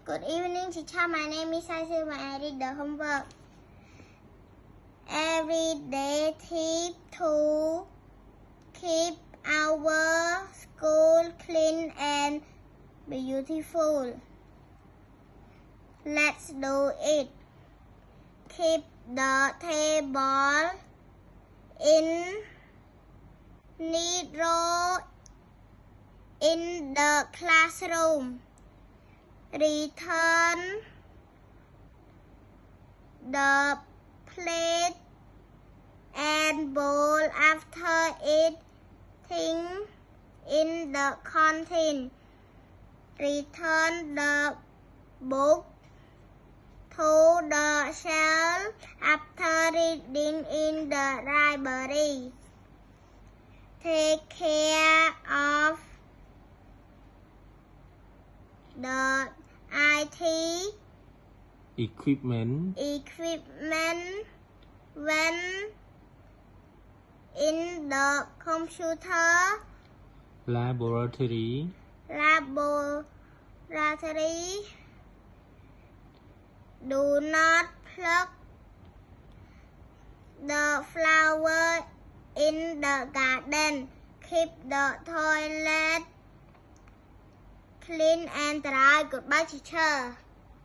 Good evening, teacher. My name is Saisi when I read the homework. Every day tip to keep our school clean and beautiful. Let's do it. Keep the table in neat row in the classroom. Return the plate and bowl after eating in the canteen. Return the book to the shelf after reading in the library. Take care of the IT equipment when in the computer laboratory. Do not pluck the flower in the garden. Keep the toilet clean and dry. Goodbye, teacher.